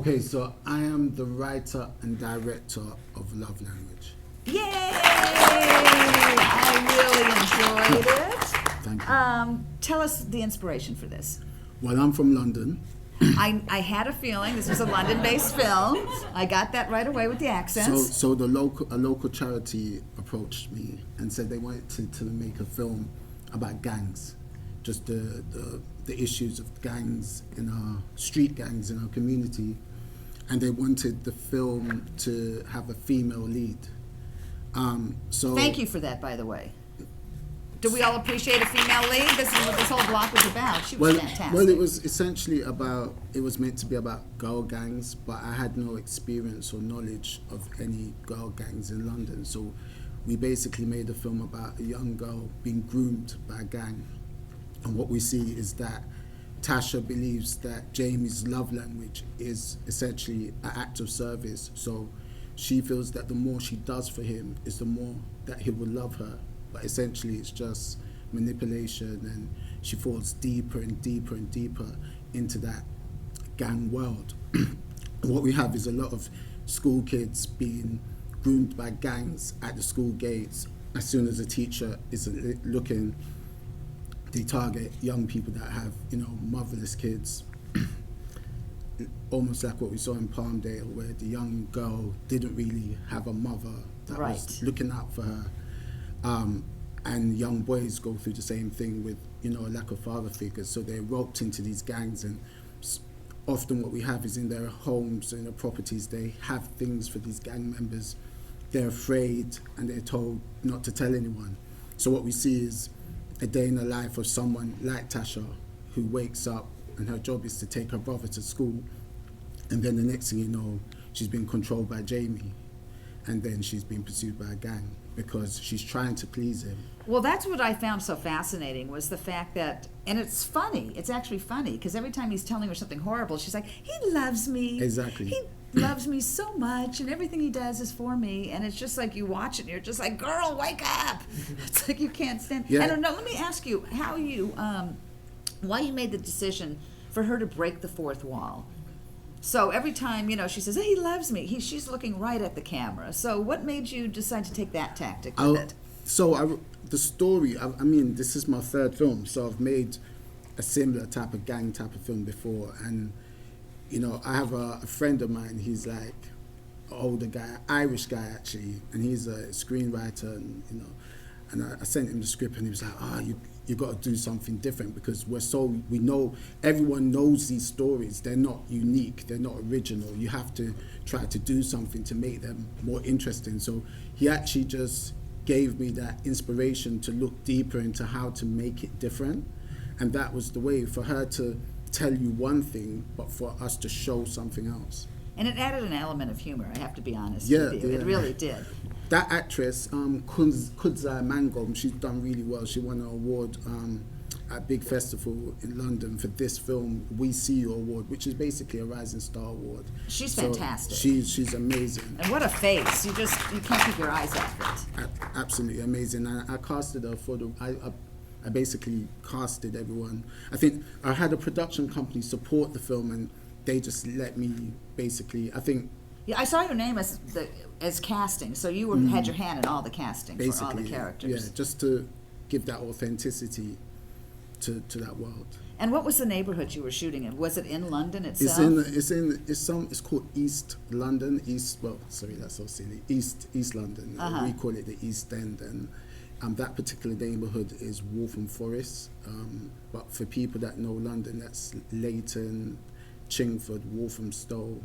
Okay, so I am the writer and director of Love Language. Yay! I really enjoyed it. Thank you. Tell us the inspiration for this. Well, I'm from London. I had a feeling this was a London-based film. I got that right away with the accents. So a local charity approached me and said they wanted to make a film about gangs, just the issues of gangs in our street gangs in our community, and they wanted the film to have a female lead. So Thank you for that, by the way. Do we all appreciate a female lead? This is what this whole block was about. She was fantastic. Well, it was essentially it was meant to be about girl gangs, but I had no experience or knowledge of any girl gangs in London. So we basically made a film about a young girl being groomed by a gang. And what we see is that Tasha believes that Jamie's love language is essentially an act of service. So she feels that the more she does for him is the more that he will love her. But essentially it's just manipulation, and she falls deeper and deeper and deeper into that gang world. What we have is a lot of school kids being groomed by gangs at the school gates. As soon as a teacher is looking, they target young people that have, motherless kids. Almost like what we saw in Palmdale, where the young girl didn't really have a mother that was looking out for her. And young boys go through the same thing with, a lack of father figures. So they're roped into these gangs, and often what we have is in their homes, in their properties, they have things for these gang members. They're afraid and they're told not to tell anyone. So what we see is a day in the life of someone like Tasha, who wakes up and her job is to take her brother to school, and then the next thing you know, she's been controlled by Jamie, and then she's been pursued by a gang because she's trying to please him. Well, that's what I found so fascinating, was the fact that, and it's funny, it's actually funny, because every time he's telling her something horrible, she's like, he loves me. Exactly. He loves me so much, and everything he does is for me. And it's just like, you watch it and you're just like, girl, wake up. It's like you can't stand. Yeah. I don't know, let me ask you how you, why you made the decision for her to break the fourth wall. So every time, she says, hey, he loves me, she's looking right at the camera. So what made you decide to take that tactic with it? So the story, I mean, this is my third film, so I've made a similar type of gang type of film before. And, I have a friend of mine, he's like an older guy, Irish guy actually, and he's a screenwriter, and, and I sent him the script, and he was like, you got to do something different, because we know, everyone knows these stories. They're not unique, they're not original. You have to try to do something to make them more interesting. So he actually just gave me that inspiration to look deeper into how to make it different. And that was the way, for her to tell you one thing, but for us to show something else. And it added an element of humor, I have to be honest Yeah, with you. yeah. It really did. That actress, Kudzai Mangom, she's done really well. She won an award at a big festival in London for this film, We See You Award, which is basically a Rising Star Award. She's fantastic. She's amazing. And what a face. You can't keep your eyes off it. Absolutely amazing. I casted her for I basically casted everyone. I think I had a production company support the film, and they just let me basically, I think. Yeah, I saw your name as casting, so you had your hand in all the casting for all the characters. Yeah, just to give that authenticity to that world. And what was the neighborhood you were shooting in? Was it in London itself? It's called East London. That's so silly. East London. Uh-huh. We call it the East End, and that particular neighborhood is Waltham Forest. But for people that know London, that's Leighton, Chingford, Walthamstow,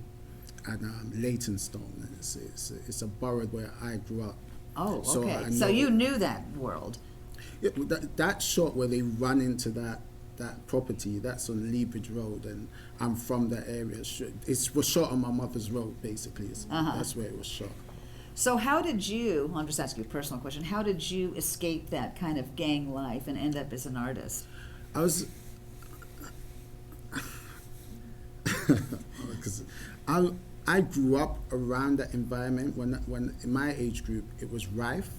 and Leytonstone. It's a borough where I grew up. Oh, okay. So you knew that world. Yeah, that shot where they run into that property, that's on Leabridge Road, and I'm from that area. It was shot on my mother's road, basically. That's where it was shot. So how did you, I'm just asking you a personal question, how did you escape that kind of gang life and end up as an artist? Because I grew up around that environment when in my age group it was rife,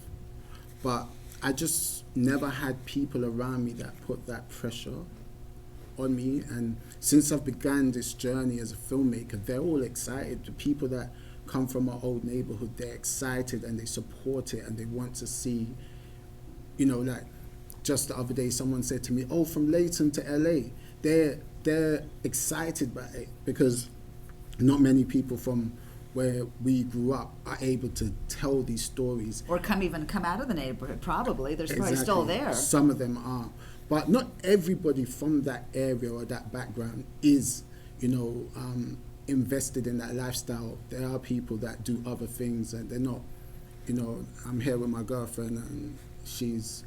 but I just never had people around me that put that pressure on me. And since I've begun this journey as a filmmaker, they're all excited. The people that come from our old neighborhood, they're excited and they support it and they want to see, you know, like just the other day someone said to me, oh, from Leighton to LA. They're excited by it because not many people from where we grew up are able to tell these stories. Or come out of the neighborhood, probably. There's probably still there. Some of them are. But not everybody from that area or that background is, you know, invested in that lifestyle. There are people that do other things and they're not, you know, I'm here with my girlfriend and she's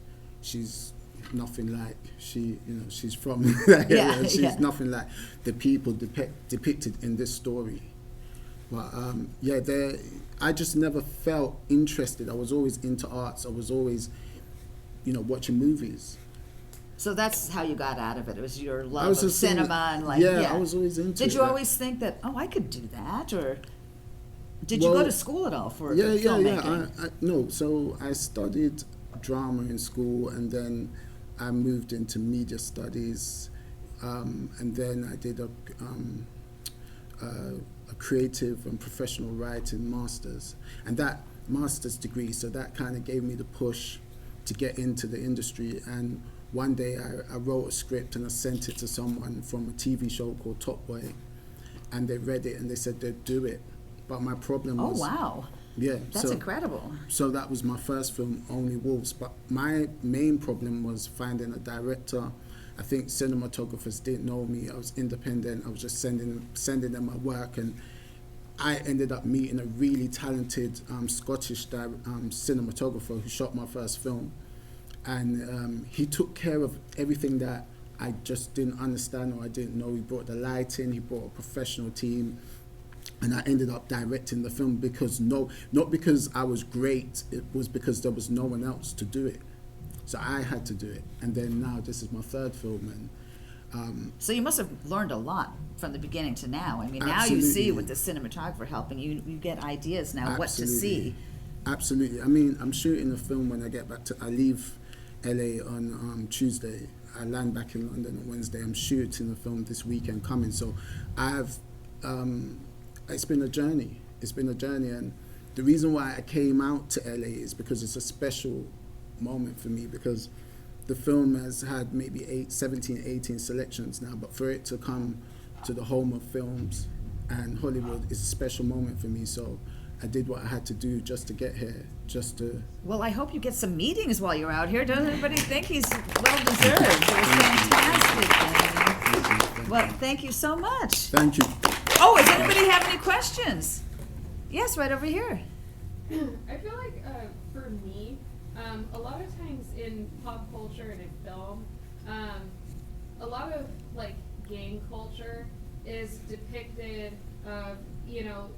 nothing like she's from that area and she's nothing like the people depicted in this story. But I just never felt interested. I was always into arts. I was always, you know, watching movies. So that's how you got out of it. It was your love of cinema and like I was always into it. Did you always think that, oh, I could do that, or did you go to school at all for filmmaking? No. So I studied drama in school, and then I moved into media studies, and then I did a creative and professional writing masters, and that master's degree, so that kind of gave me the push to get into the industry. And one day I wrote a script and I sent it to someone from a TV show called Top Boy, and they read it and they said they'd do it. But my problem was... Oh, wow. Yeah. That's incredible. So that was my first film, Only Wolves. But my main problem was finding a director. I think cinematographers didn't know me. I was independent. I was just sending them my work, and I ended up meeting a really talented Scottish cinematographer who shot my first film. And he took care of everything that I just didn't understand or I didn't know. He brought the lighting, he brought a professional team, and I ended up directing the film not because I was great, it was because there was no one else to do it. So I had to do it. And then now this is my third film. And so you must have learned a lot from the beginning to now. I mean, now absolutely. you see with the cinematographer helping you get ideas now what to see. Absolutely. I mean, I'm shooting a film when I get back I leave LA on Tuesday. I land back in London on Wednesday. I'm shooting a film this weekend coming. So it's been a journey. And the reason why I came out to LA is because it's a special moment for me, because the film has had maybe 17, 18 selections now, but for it to come to the home of films and Hollywood is a special moment for me. So I did what I had to do just to get here, Well, I hope you get some meetings while you're out here. Doesn't everybody think he's well deserved? It was fantastic. Well, thank you so much. Thank you. Oh, does anybody have any questions? Yes, right over here. I feel like for me, a lot of times in pop culture and in film, a lot of like gang culture is depicted, you know,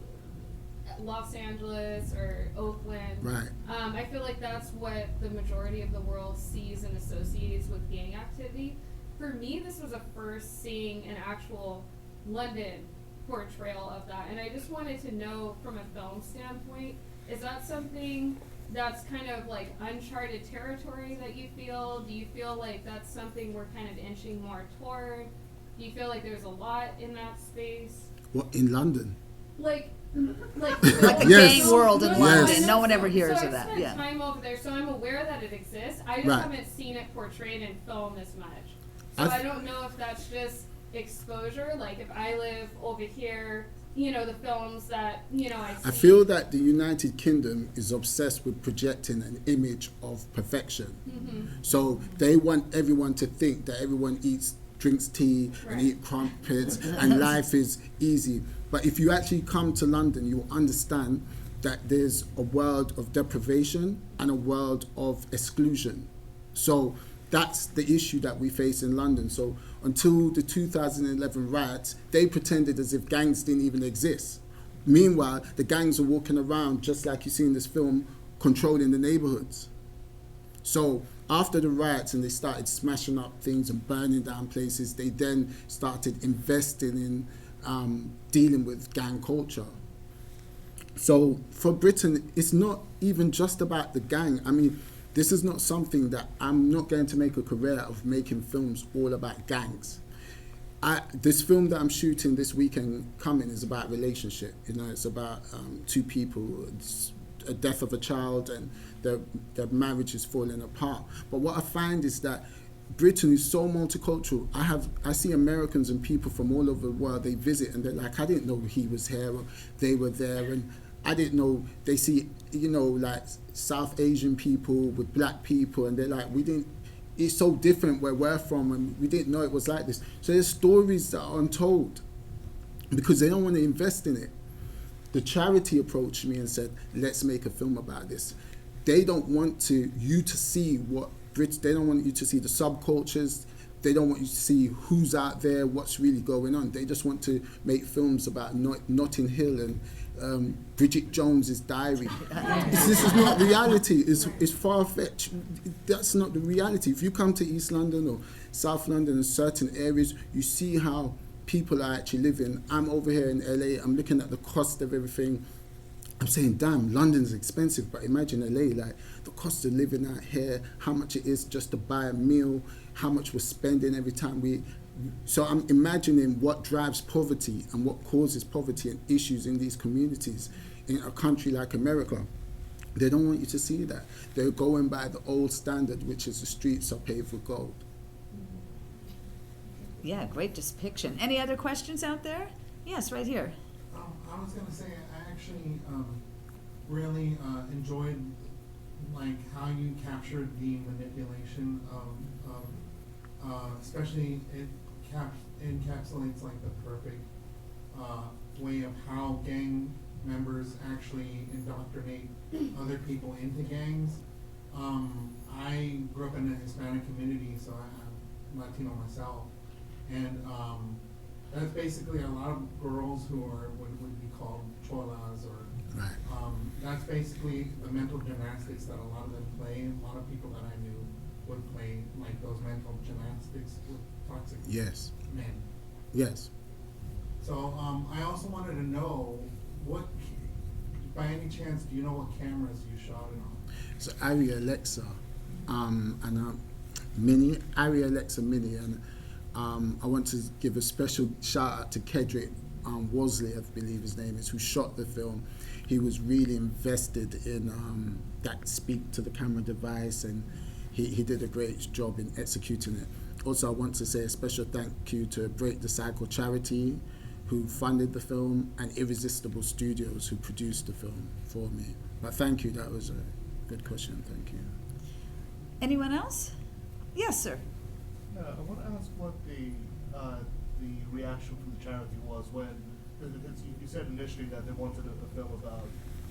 Los Angeles or Oakland. Right. I feel like that's what the majority of the world sees and associates with gang activity. For me, this was a first seeing an actual London portrayal of that, and I just wanted to know from a film standpoint, is that something that's kind of like uncharted territory that you feel? Do you feel like that's something we're kind of inching more toward? Do you feel like there's a lot in that space? What, in London? Like the gang world in London. Yes. No one ever hears so of that. I spent time over there, so I'm aware that it exists. I just haven't seen it portrayed in film as much. So I don't know if that's just exposure. Like if I live over here, you know, the films that, you know, I see. I feel that the United Kingdom is obsessed with projecting an image of perfection. Mm-hmm. So they want everyone to think that everyone drinks tea and eat crumpets and life is easy. But if you actually come to London, you'll understand that there's a world of deprivation and a world of exclusion. So that's the issue that we face in London. So until the 2011 riots, they pretended as if gangs didn't even exist. Meanwhile, the gangs are walking around, just like you see in this film, controlling the neighborhoods. So after the riots and they started smashing up things and burning down places, they then started investing in dealing with gang culture. So for Britain, it's not even just about the gang. I mean, this is not something that I'm not going to make a career of making films all about gangs. this film that I'm shooting this weekend coming is about relationship. You know, it's about two people. It's a death of a child, and their marriage is falling apart. But what I find is that Britain is so multicultural. I see Americans and people from all over the world. They visit and they're like, I didn't know he was here, or they were there, and I didn't know. They see, you know, like South Asian people with black people, and they're like, we didn't. It's so different where we're from, and we didn't know it was like this. So there's stories that are untold because they don't want to invest in it. The charity approached me and said, let's make a film about this. They don't want you to see what Brits, they don't want you to see the subcultures. They don't want you to see who's out there, what's really going on. They just want to make films about Notting Hill and Bridget Jones's diary. This is not reality. It's far-fetched. That's not the reality. If you come to East London or South London in certain areas, you see how people are actually living. I'm over here in LA. I'm looking at the cost of everything. I'm saying, damn, London's expensive, but imagine LA, like the cost of living out here, how much it is just to buy a meal, how much we're spending every time so I'm imagining what drives poverty and what causes poverty and issues in these communities in a country like America. They don't want you to see that. They're going by the old standard, which is the streets are paved with gold. Yeah, great depiction. Any other questions out there? Yes, right here. I was going to say, I actually really enjoyed like how you captured the manipulation of especially it encapsulates like the perfect way of how gang members actually indoctrinate other people into gangs. I grew up in a Hispanic community, so I'm Latino myself, and that's basically a lot of girls who are what would be called cholas, or Right. That's basically the mental gymnastics that a lot of them play. A lot of people that I knew would play like those mental gymnastics with toxic Yes. men. Yes. So I also wanted to know what, by any chance, do you know what cameras you shot it on? So Arri Alexa, and Mini, Arri Alexa Mini, and I want to give a special shout out to Kedrick Wosley, I believe his name is, who shot the film. He was really invested in that speak to the camera device, and he did a great job in executing it. Also, I want to say a special thank you to Break the Cycle charity, who funded the film, and Irresistible Studios, who produced the film for me. But thank you, that was a good question, thank you. Anyone else? Yes, sir. I want to ask what the reaction from the charity was when, you said initially that they wanted a film about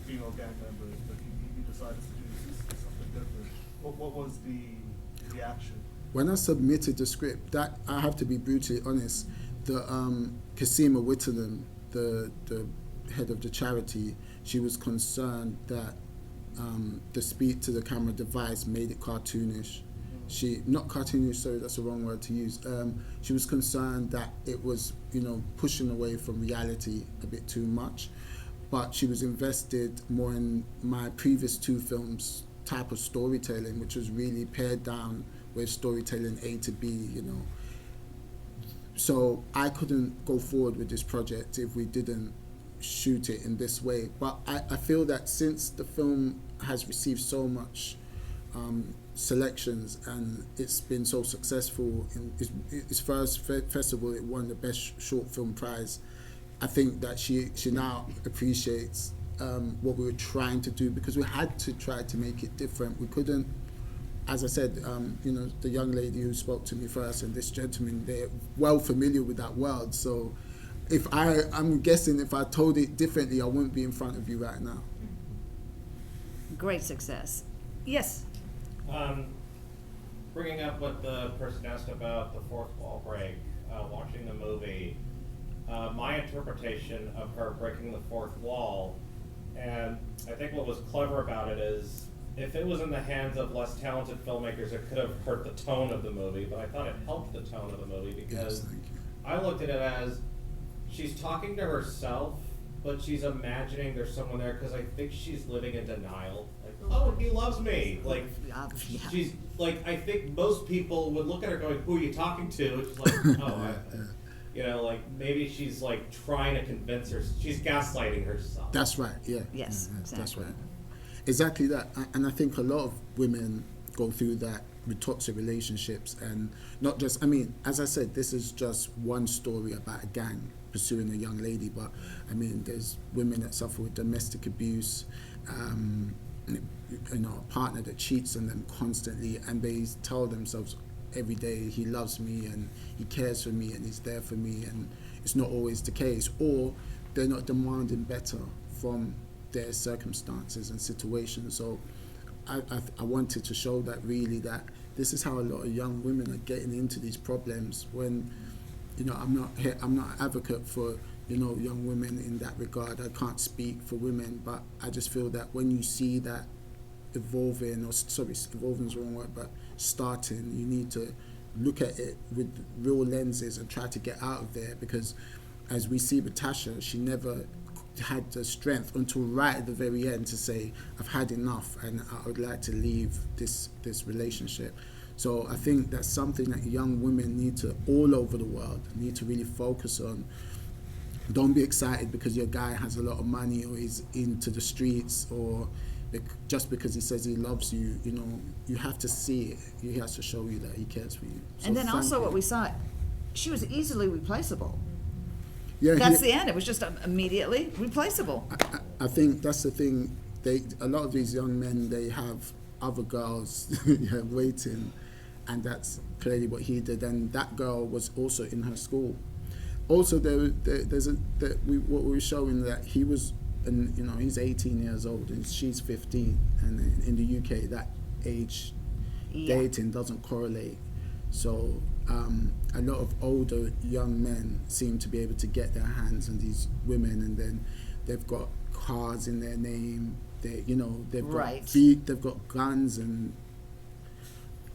female gang members, but you decided to do something different. What was the reaction? When I submitted the script, that I have to be brutally honest, the Kasima Whittingham, the head of the charity, she was concerned that the speak to the camera device made it cartoonish. Not cartoonish, sorry, that's the wrong word to use. She was concerned that it was, pushing away from reality a bit too much. But she was invested more in my previous two films type of storytelling, which was really pared down with storytelling A to B, So I couldn't go forward with this project if we didn't shoot it in this way. But I feel that since the film has received so much selections and it's been so successful in its first festival, it won the best short film prize. I think that she now appreciates what we were trying to do, because we had to try to make it different. We couldn't, as I said, the young lady who spoke to me first and this gentleman, they're well familiar with that world. So I'm guessing if I told it differently, I wouldn't be in front of you right now. Great success. Yes. Bringing up what the person asked about the fourth wall break, watching the movie, my interpretation of her breaking the fourth wall, and I think what was clever about it is, if it was in the hands of less talented filmmakers, it could have hurt the tone of the movie, but I thought it helped the tone of the movie, because I looked at it as she's talking to herself, but she's imagining there's someone there, because I think she's living in denial. Like, oh, he loves me. Like, she's like, I think most people would look at her going, who are you talking to? And she's like, oh, You know, like maybe she's like trying to convince her, she's gaslighting herself. That's right. Yeah. Yes, Yeah, That's exactly. right. Exactly that. And I think a lot of women go through that with toxic relationships, and not just. I mean, as I said, this is just one story about a gang pursuing a young lady, but I mean, there's women that suffer with domestic abuse. You know, a partner that cheats on them constantly, and they tell themselves every day, he loves me and he cares for me and he's there for me, and it's not always the case, or they're not demanding better from their circumstances and situations. So I wanted to show that really that this is how a lot of young women are getting into these problems. When, you know, I'm not an advocate for, you know, young women in that regard. I can't speak for women, but I just feel that when you see that evolving, or sorry, evolving is the wrong word, but starting, you need to look at it with real lenses and try to get out of there, because as we see with Tasha, she never had the strength until right at the very end to say, I've had enough and I would like to leave this relationship. So I think that's something that young women need to, all over the world, need to really focus on. Don't be excited because your guy has a lot of money or he's into the streets, or just because he says he loves you. You know, you have to see it. He has to show you that he cares for you. So And then thank also you. what we saw, she was easily replaceable. Yeah, That's the end. It was just immediately replaceable. I think that's the thing. A lot of these young men, they have other girls waiting, and that's clearly what he did. And that girl was also in her school. Also, what we were showing that he was, and you know, he's 18 years old and she's 15, and in the UK, that age dating doesn't correlate. So a lot of older young men seem to be able to get their hands on these women, and then they've got cars in their name. They've Right. got they've got guns and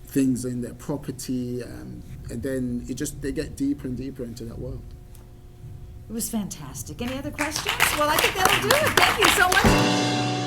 things in their property, and then they get deeper and deeper into that world. It was fantastic. Any other questions? Well, I think that'll do it. Thank you so much.